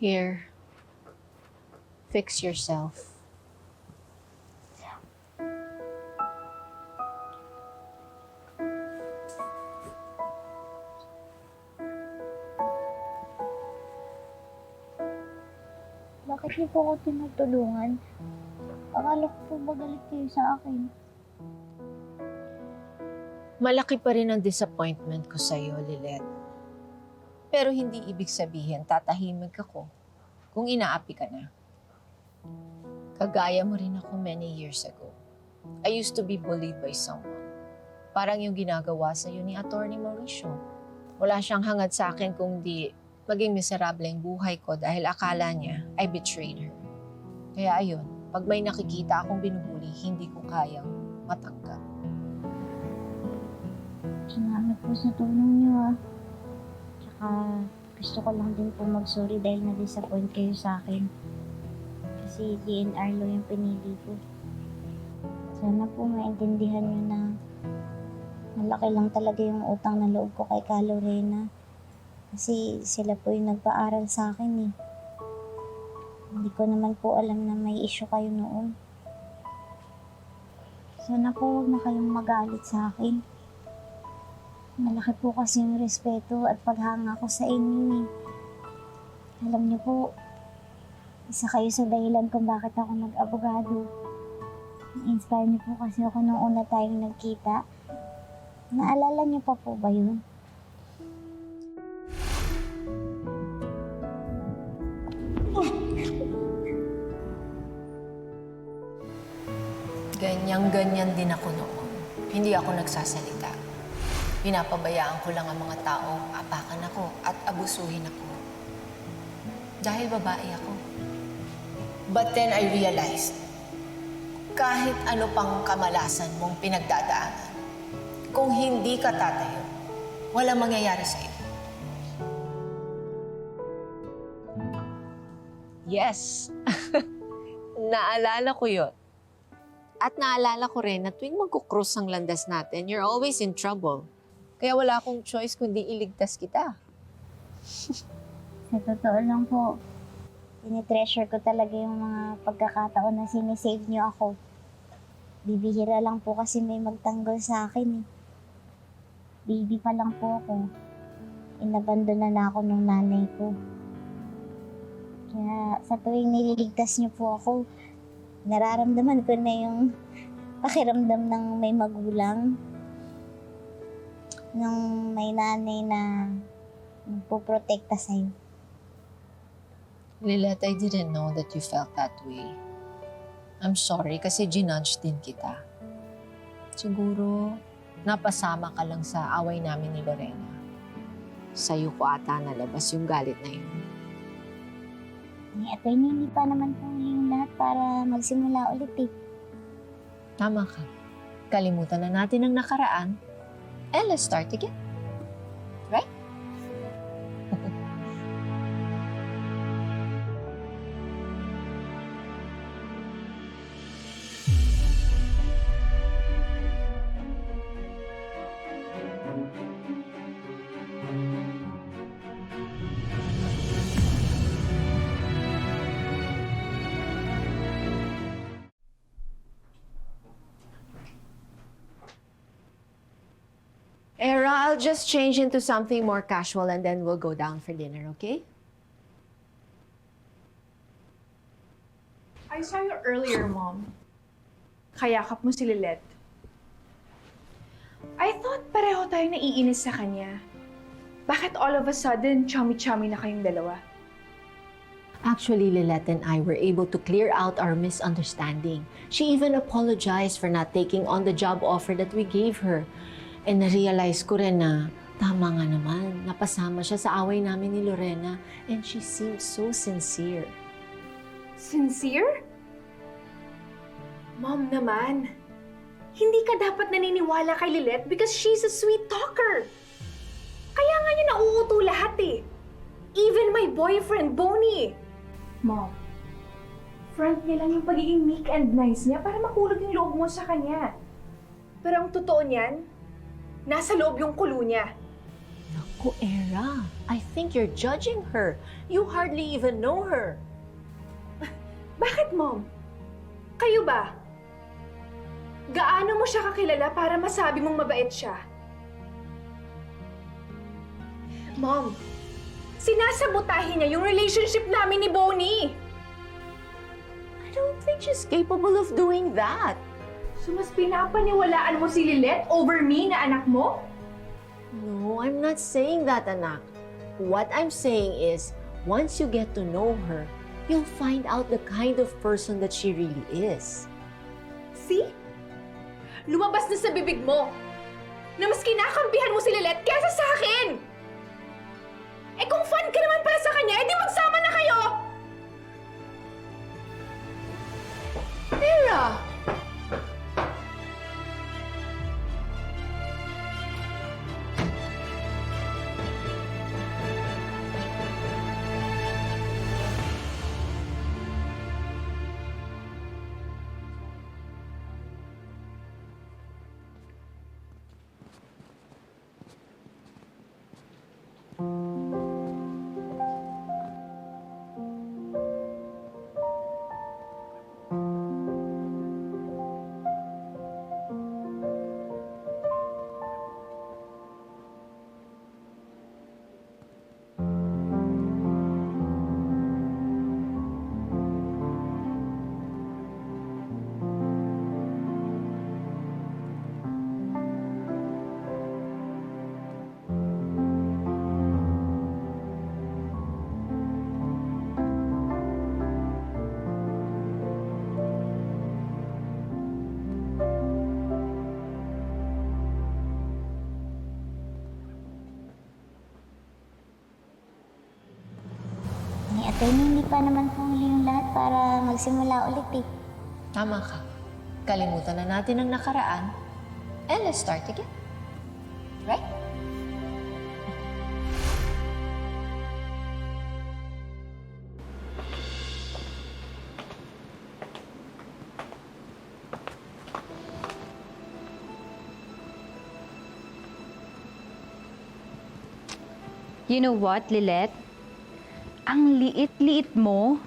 Here. Fix yourself. Bakit niyo po ako tinutulungan? Akala ko po ba galit kayo sa akin? Malaki pa rin ang disappointment ko sa'yo, Lilet. Pero hindi ibig sabihin tatahimik ako kung inaapi ka na. Kagaya mo rin ako many years ago. I used to be bullied by someone. Parang yung ginagawa sa'yo ni Attorney Mauricio. Wala siyang hangad sa akin kung di maging miserable ang buhay ko dahil akala niya I betrayed her. Kaya ayun, pag may nakikita akong binubuli, hindi ko kayang matanggap. Salamat po sa tulong niyo Tsaka gusto ko lang din po mag-sorry dahil na-disappoint kayo sa akin. Kasi DNR law yung pinili ko. Sana po maintindihan niyo na malaki lang talaga yung utang na loob ko kay Ka Lorena. Kasi sila po yung nagpaaral sa akin Hindi ko naman po alam na may issue kayo noon. Sana po huwag na kayong magalit sa akin. Malaki po kasi yung respeto at paghanga ko sa inyo Alam niyo po, isa kayo sa dahilan kung bakit ako nag-abogado. Na-inspire niyo po kasi ako nung una tayong nagkita. Naalala niyo pa po ba yun? Ganyan-ganyan din ako noon. Hindi ako nagsasalita. Pinapabayaan ko lang ang mga taong apakan ako at abusuhin ako. Dahil babae ako. But then I realized, kahit ano pang kamalasan mong pinagdadaanan, kung hindi ka tatayo, walang mangyayari sa'yo. Yes. Naalala ko yun. At naalala ko rin na tuwing magkukrus ang landas natin, you're always in trouble. Kaya wala akong choice kundi iligtas kita. Sa totoo lang po, tinitreasure ko talaga yung mga pagkakataon na sinisave niyo ako. Bibihira lang po kasi may magtanggol sa akin Baby pa lang po ako. Inabandona na ako ng nanay ko. Kaya sa tuwing nililigtas niyo po ako, nararamdaman ko na yung pakiramdam ng may magulang. Ng may nanay na magpoprotekta sa'yo. Lilet, I didn't know that you felt that way. I'm sorry kasi ginudge din kita. Siguro, napasama ka lang sa away namin ni Lorena. Sa'yo ko ata nalabas yung galit na yun. Attorney, hindi pa naman po yung lahat para magsimula ulit Tama ka. Kalimutan na natin ang nakaraan. And let's start again. Right? Era, I'll just change into something more casual and then we'll go down for dinner, okay? I saw you earlier, Mom. Kayakap mo si Lilet. I thought pareho tayo naiinis sa kanya. Bakit all of a sudden, chummy-chummy na kayong dalawa? Actually, Lilet and I were able to clear out our misunderstanding. She even apologized for not taking on the job offer that we gave her. And na-realize ko rin na tama nga naman, napasama siya sa away namin ni Lorena and she seemed so sincere. Sincere? Mom naman, hindi ka dapat naniniwala kay Lilet because she's a sweet talker. Kaya nga niya nauuto lahat Even my boyfriend, Bonnie. Mom, front niya lang yung pagiging meek and nice niya para makulog yung loob mo sa kanya. Pero ang totoo niyan, nasa loob yung kulo niya. Naku, Naku, Era, I think you're judging her. You hardly even know her. Bakit, Mom? Kayo ba? Gaano mo siya kakilala para masabi mong mabait siya? Mom, sinasabotahin niya yung relationship namin ni Bonnie. I don't think she's capable of doing that. So mas pinapaniwalaan mo si Lilette over me na anak mo? No, I'm not saying that, anak. What I'm saying is, once you get to know her, you'll find out the kind of person that she really is. See? Lumabas na sa bibig mo na mas kinakampihan mo si Lilette kesa sa akin! Eh kung fan ka naman pala sa kanya, edi magsama na kayo! Era! Attorney, hindi pa naman po huli yung lahat para magsimula ulit eh. Tama ka. Kalimutan na natin ang nakaraan. And let's start again. Right? You know what, Lilette? Ang liit-liit mo,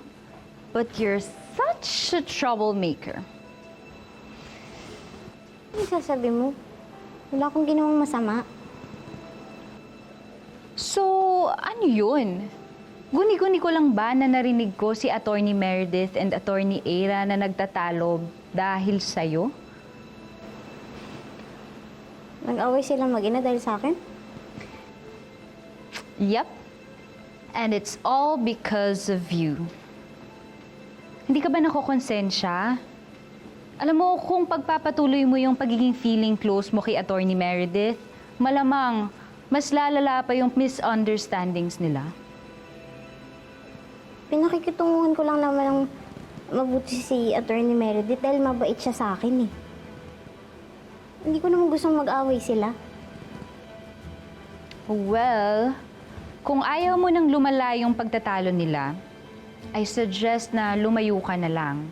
but you're such a troublemaker. Ano sasabi mo? Wala akong ginawang masama. So, ano yun? Guni-guni ko lang ba na narinig ko si Attorney Meredith and Attorney Era na nagtatalo dahil sa'yo? Nag-away sila mag-ina dahil sa akin? Yep. And it's all because of you. Hindi ka ba nakokonsensya? Alam mo, kung pagpapatuloy mo yung pagiging feeling close mo kay Attorney Meredith, malamang mas lalala pa yung misunderstandings nila. Pinakikitunguhan ko lang naman ng mabuti si Attorney Meredith dahil mabait siya sa akin eh. Hindi ko naman gustong mag-away sila. Well, kung ayaw mo nang lumala yung pagtatalo nila, I suggest na lumayo ka na lang.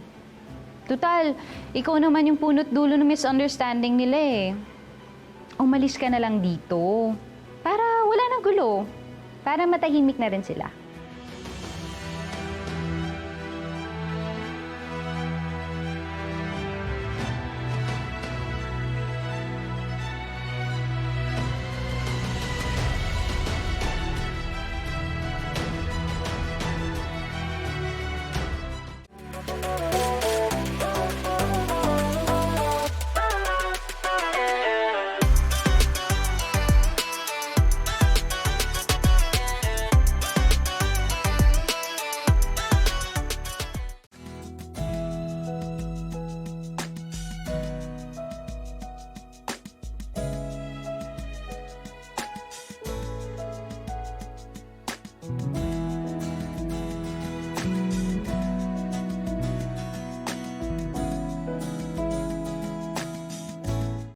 Tutal, ikaw naman yung punot dulo ng misunderstanding nila eh. Umalis ka na lang dito. Para wala nang gulo. Para matahimik na rin sila.